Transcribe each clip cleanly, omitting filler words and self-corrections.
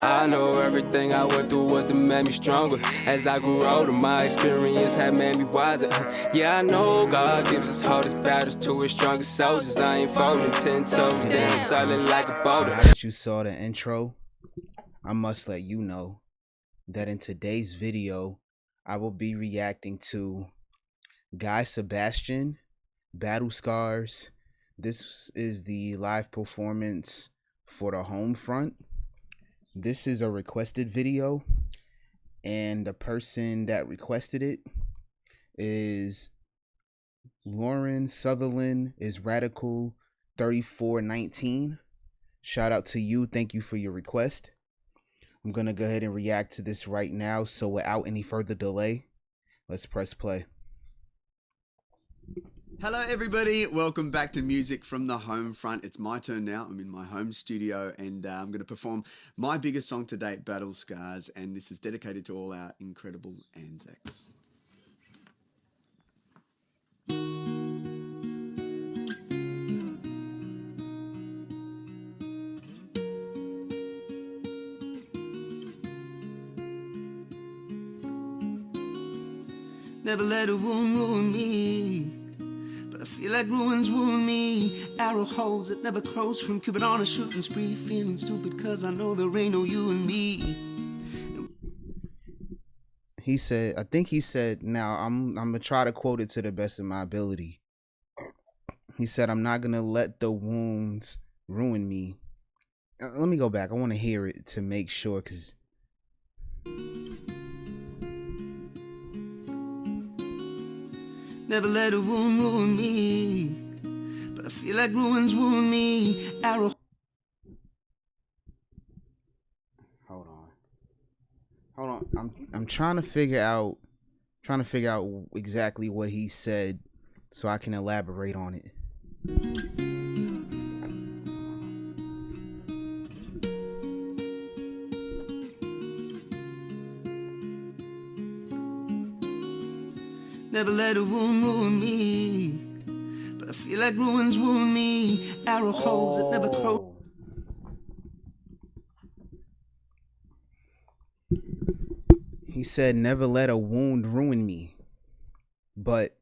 I know everything I went through was to make me stronger. As I grew older, my experience had made me wiser. Yeah, I know God gives us hardest battles to his strongest soldiers. I ain't folding 10 toes down, silent like a boulder. Now that you saw the intro, I must let you know that in today's video, I will be reacting to Guy Sebastian, Battle Scars. This is the live performance for the home front. This is a requested video, and the person that requested it is Lauren Sutherland, is Radical 3419. Shout out to you. Thank you for your request. I'm going to go ahead and react to this right now. So without any further delay, let's press play. Hello everybody, welcome back to Music from the Home Front. It's my turn now. I'm in my home studio and I'm going to perform my biggest song to date, Battle Scars, and this is dedicated to all our incredible Anzacs. Never let a wound ruin me, but I feel like ruins wound me. Arrow holes that never close from Cupid on a shooting spree. Feeling stupid cause I know there ain't no you and me. He said, I think he said, now I'm gonna try to quote it to the best of my ability. He said, I'm not gonna let the wounds ruin me. Let me go back. I want to hear it to make sure, because never let a wound ruin me, but I feel like ruins wound me. Arrow. Hold on. I'm trying to figure out exactly what he said so I can elaborate on it. Never let a wound ruin me, but I feel like ruins wound me. Arrow holes that never close. He said, never let a wound ruin me, but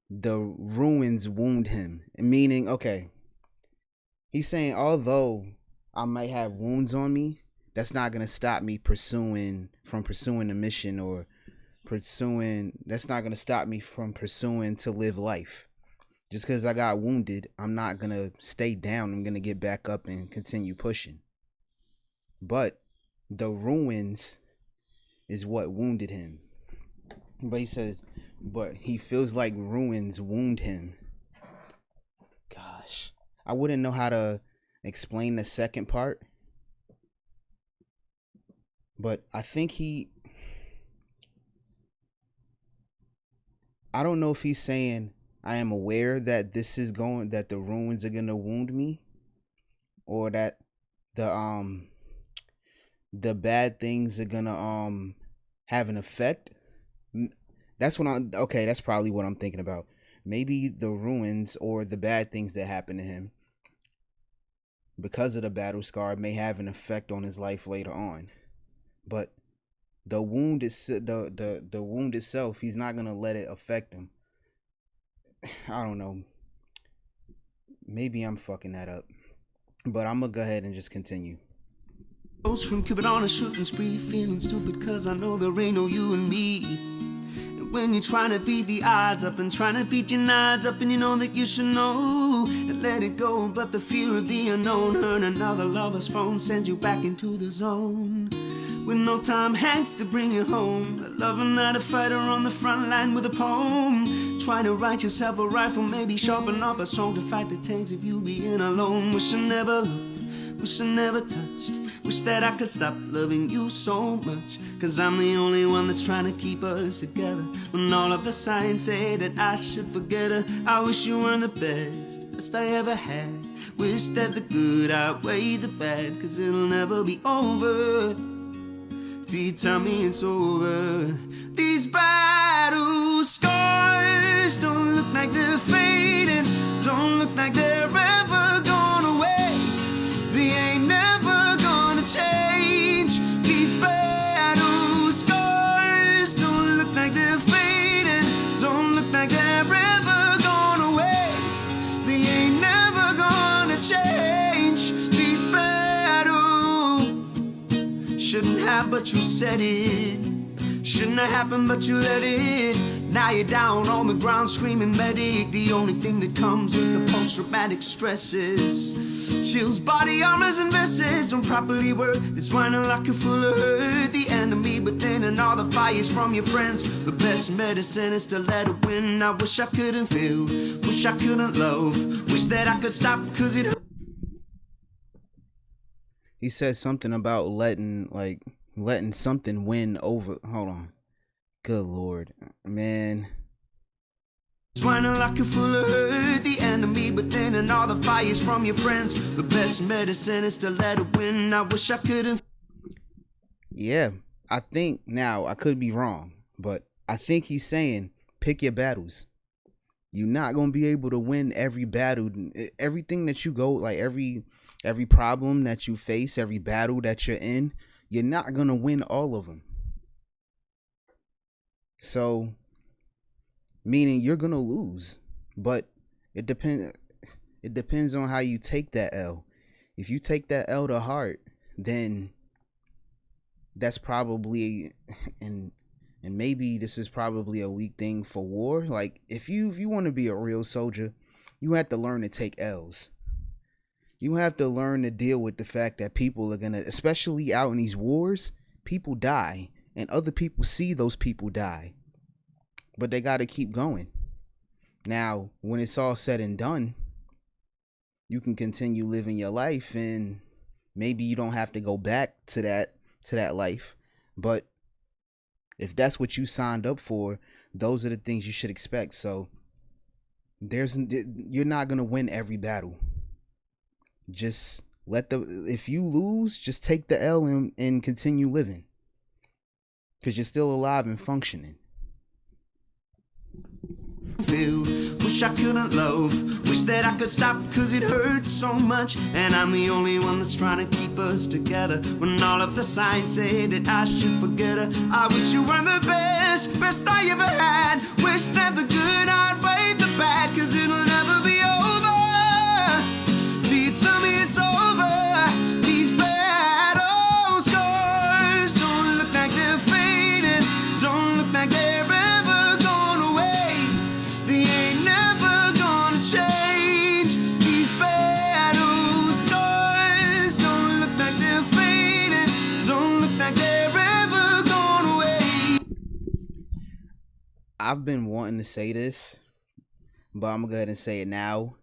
the ruins wound him. Meaning, okay, he's saying, although I might have wounds on me, that's not going to stop me from pursuing the mission, or that's not going to stop me from pursuing to live life. Just because I got wounded, I'm not going to stay down. I'm going to get back up and continue pushing. But the ruins is what wounded him. But he says, but he feels like ruins wound him. Gosh, I wouldn't know how to explain the second part, but I think I don't know if he's saying, I am aware that that the ruins are gonna wound me, or that the bad things are gonna have an effect. That's probably what I'm thinking about. Maybe the ruins or the bad things that happen to him because of the battle scar may have an effect on his life later on. But the wound is the wound itself, he's not gonna let it affect him. I don't know. Maybe I'm fucking that up. But I'm gonna go ahead and just continue. From Cupid on a shooting spree, feeling stupid cause I know there ain't no you and me. And when you're trying to beat the odds up and trying to beat your nods up, and you know that you should know and let it go, but the fear of the unknown, hurt another lover's phone sends you back into the zone. With no Tom Hanks to bring you home, a lover, not a fighter on the front line with a poem. Trying to write yourself a rifle, maybe sharpen up a song to fight the tanks of you being alone. Wish I never looked, wish I never touched, wish that I could stop loving you so much. Cause I'm the only one that's trying to keep us together, when all of the signs say that I should forget her. I wish you were the best I ever had. Wish that the good outweighed the bad, cause it'll never be over till you tell me it's over. These battle scars don't look like they're fading, don't look like they're ever gone away. They ain't never gonna change. Shouldn't have, but you said it. Shouldn't have happened, but you let it. Now you're down on the ground screaming medic. The only thing that comes is the post-traumatic stresses. Chills, body armors and vests don't properly work. It's whining like you're full of hurt. The enemy within and all the fires from your friends. The best medicine is to let it win. I wish I couldn't feel, wish I couldn't love, wish that I could stop cause it hurt. He says something about letting something win over. Hold on. Good Lord, man. It's whining like you're full of hurt. The enemy within and all the fires from your friends. The best medicine is to let it win. I wish I couldn't. Yeah, I think now I could be wrong, but I think he's saying pick your battles. You're not gonna be able to win every battle, everything that you go, like every problem that you face, every battle that you're in. You're not gonna win all of them. So, meaning you're gonna lose, but it depends on how you take that L. If you take that L to heart, then that's probably, and maybe this is probably a weak thing for war. Like if you want to be a real soldier, you have to learn to take L's. You have to learn to deal with the fact that people are gonna, especially out in these wars, people die and other people see those people die, but they got to keep going. Now, when it's all said and done, you can continue living your life, and maybe you don't have to go back to that life. But if that's what you signed up for, those are the things you should expect. So you're not gonna win every battle. Just if you lose, just take the L and continue living, because you're still alive and functioning. Feel, wish I couldn't love, wish that I could stop cause it hurts so much. And I'm the only one that's trying to keep us together when all of the signs say that I should forget her. I wish you were the best I ever had. Wish that the good outweighed the bad, cause it'll never be over. So you tell me it's over. These battle scars don't look like they're fading, don't look like they're ever gone away. They ain't never gonna change. These battle scars don't look like they're fading, don't look like they're ever gone away. I've been wanting to say this, but I'm gonna go ahead and say it now.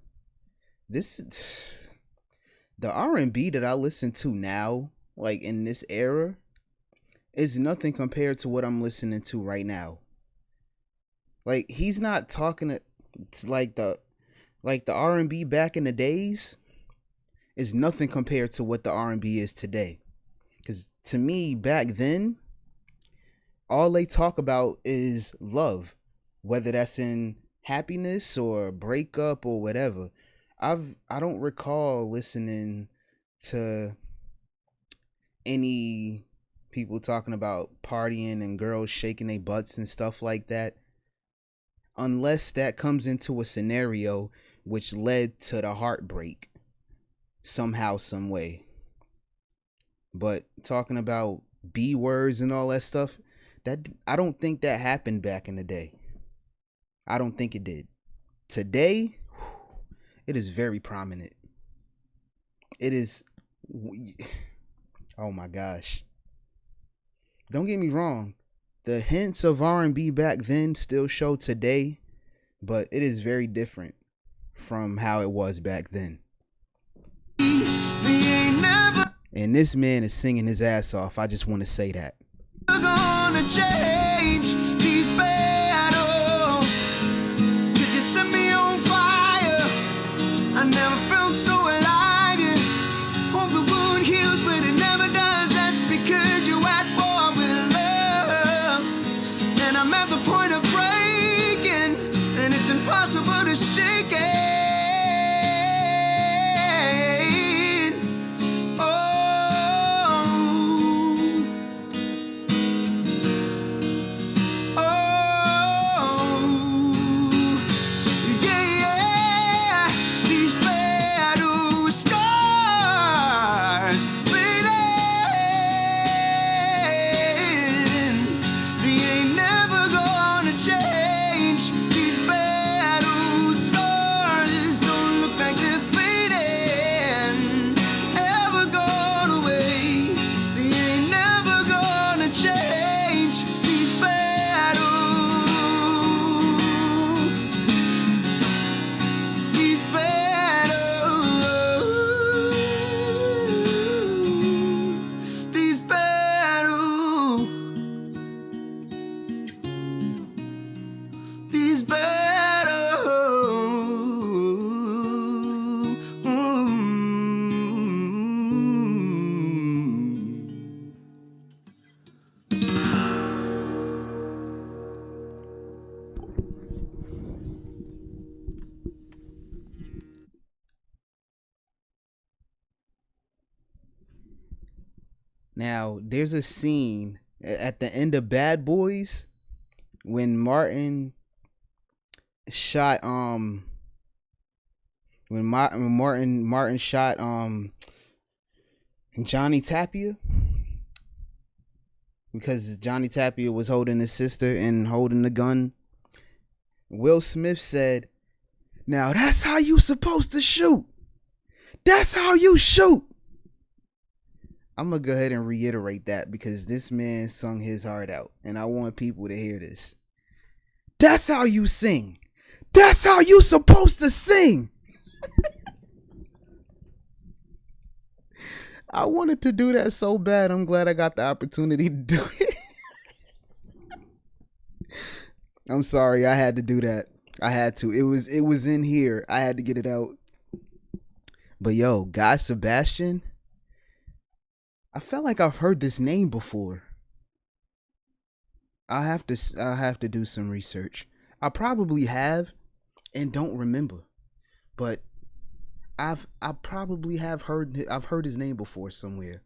The R&B that I listen to now, like in this era, is nothing compared to what I'm listening to right now. Like he's not talking to like the R&B back in the days is nothing compared to what the R&B is today. Because to me, back then, all they talk about is love, whether that's in happiness or breakup or whatever. I don't recall listening to any people talking about partying and girls shaking their butts and stuff like that, unless that comes into a scenario which led to the heartbreak somehow, some way. But talking about B words and all that stuff, that I don't think that happened back in the day. I don't think it did. Today, it is very prominent. It is, oh my gosh. Don't get me wrong. The hints of R&B back then still show today, but it is very different from how it was back then. And this man is singing his ass off. I just want to say that. We're gonna change these battles, 'cause you set me on fire. I never felt so alive. Yeah. Hope the wound heals, but it never does. That's because you're at war with love. And I'm at the point of breaking, and it's impossible to shake it. Now, there's a scene at the end of Bad Boys when Martin shot Martin shot Johnny Tapia, because Johnny Tapia was holding his sister and holding the gun. Will Smith said, "Now that's how you supposed to shoot. That's how you shoot." I'm going to go ahead and reiterate that because this man sung his heart out and I want people to hear this. That's how you sing. That's how you supposed to sing. I wanted to do that so bad. I'm glad I got the opportunity to do it. I'm sorry. I had to do that. I had to. It was in here. I had to get it out. But yo, Guy Sebastian, I felt like I've heard this name before. I'll have to do some research. I probably have and don't remember. But I've heard his name before somewhere.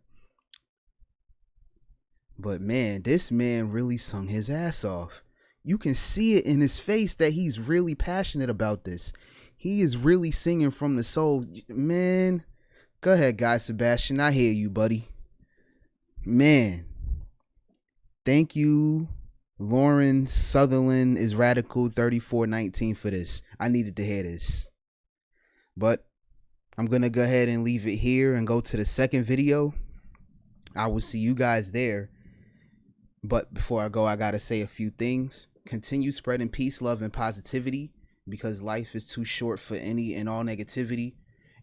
But man, this man really sung his ass off. You can see it in his face that he's really passionate about this. He is really singing from the soul. Man, go ahead, Guy Sebastian. I hear you, buddy. Man, thank you, Lauren Sutherland is Radical 3419 for this. I needed to hear this. But I'm going to go ahead and leave it here and go to the second video. I will see you guys there. But before I go, I got to say a few things. Continue spreading peace, love, and positivity because life is too short for any and all negativity.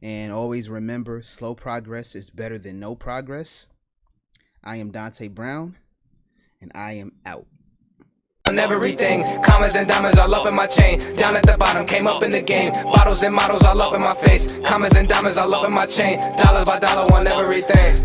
And always remember, slow progress is better than no progress. I am Dante Brown, and I am out. On everything, commas and diamonds all up in my chain. Down at the bottom, came up in the game. Bottles and models all up in my face. Commas and diamonds all up in my chain. Dollars by dollar on everything.